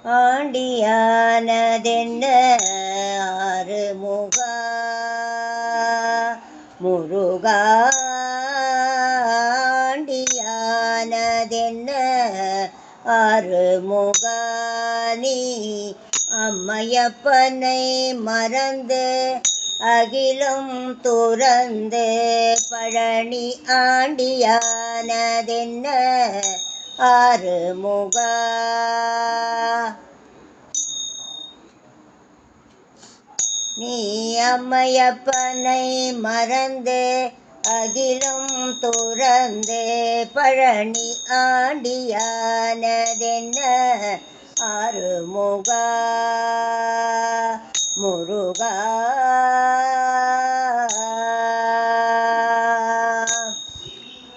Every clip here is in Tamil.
ஆண்டியானதென்ன ஆறுமுகா முருகா ஆண்டியானதென்ன ஆறுமுகா நீ அம்மையப்பனை மறந்து அகிலும் துறந்து பழனி ஆண்டியானதென்ன ஆறுமுகா நீ அம்மையப்பனை மறந்து அகிலும் துறந்து பழனி ஆண்டியானதென்ன ஆறுமுகா முருகா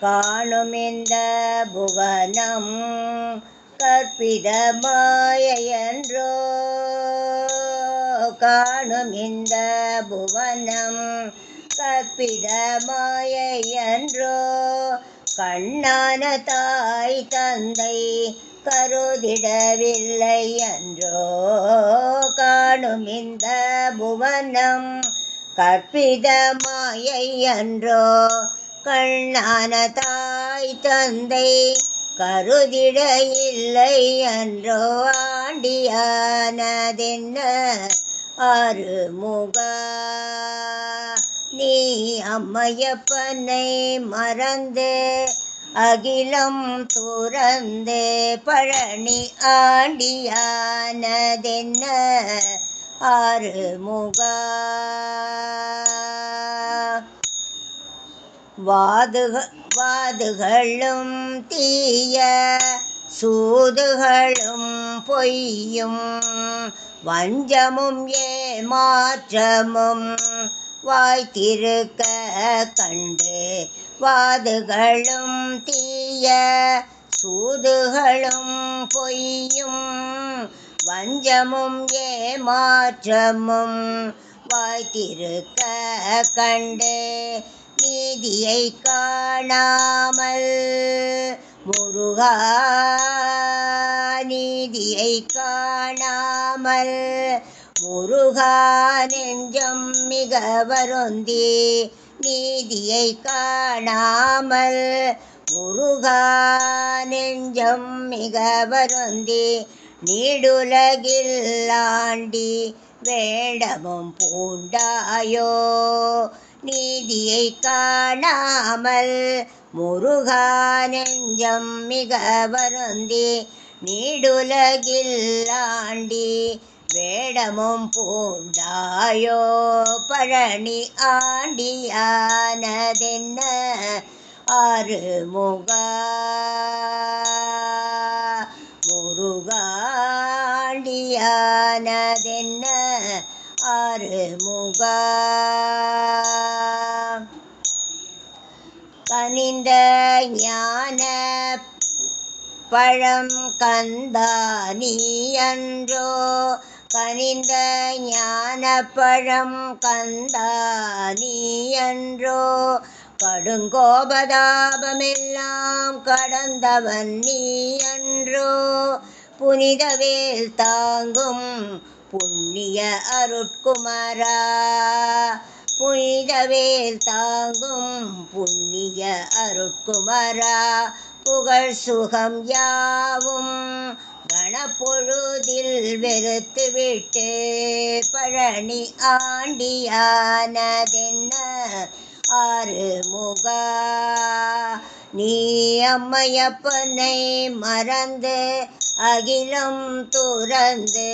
காணும் இந்த புவனம் கற்பித மாயையன்றோ காணும் இந்த புவனம் கற்பித மாயையன்றோ கண்ணான தாய் தந்தை கருதிடவில்லை என்றோ காணும் இந்த புவனம் கற்பித மாயையன்றோ கண்ணான தாய் தந்தை கருதிட இல்லை என்றோ ஆண்டியானதென்ன ஆறுமுகா நீ அம்மையப்பனை மறந்து அகிலம் துறந்து பழனி ஆண்டியானதென்ன ஆறுமுகா வாதுகளும் தீய சூதுகளும் பொய்யும் வஞ்சமும் ஏமாற்றமும் வாய்த்திருக்க கண்டு வாதுகளும் தீய சூதுகளும் பொய்யும் வஞ்சமும் ஏமாற்றமும் வாய்த்திருக்க கண்டு நீதியை காணாமல் முருகா நீதியை காணாமல் முருகா நெஞ்சம் மிக வருந்தி நீதியை காணாமல் முருகா நெஞ்சம் மிக வருந்தி நீடுலகில் ஆண்டி வேடமும் பூண்டாயோ நீதியை காணாமல் முருகா நெஞ்சம் மிக வருந்தி நீடுலகில் ஆண்டி வேடமும் பூண்டாயோ பழனி ஆண்டியானதென்ன ஆறுமுகா முருகா ஆண்டியானதென்ன ஆறுமுகா கனிந்த ஞான பழம் கந்தா நீ அன்றோ கனிந்த ஞான பழம் கந்தா நீ அன்றோ கடுங்கோபதாபமெல்லாம் கடந்தவன் நீ அன்றோ புனிதவேல் தாங்கும் புண்ணிய அருட்குமரா புனிதவேல் தாங்கும் புண்ணிய அருட்குமரா புகழ் சுகம் யாவும் கணப்பொழுதில் வெறுத்துவிட்டு பழனி ஆண்டியானதென்ன ஆறுமுகா நீ அம்மையப்பனை மறந்து அகிலம் துறந்து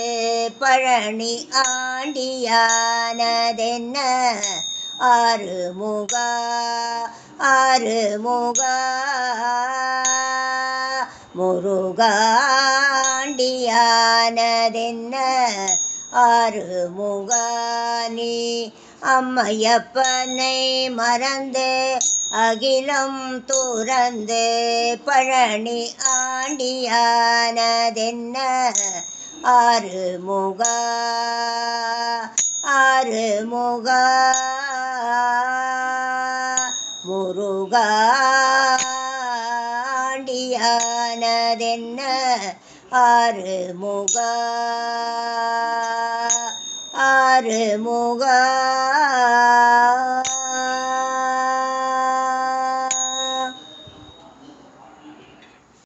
பழனி ஆண்டியானதென்ன ஆறுமுகா ஆறுமுகா முருகா ஆண்டியானதென்ன ஆறுமுகா நீ அம்மையப்பனை மறந்து அகிலம் துறந்து பழனி ஆண்டியானதென்ன ஆறுமுகா ஆறுமுகா முருகா ஆண்டியானதென்ன ஆனதென்ன ஆறுமுகா ஆறுமுகா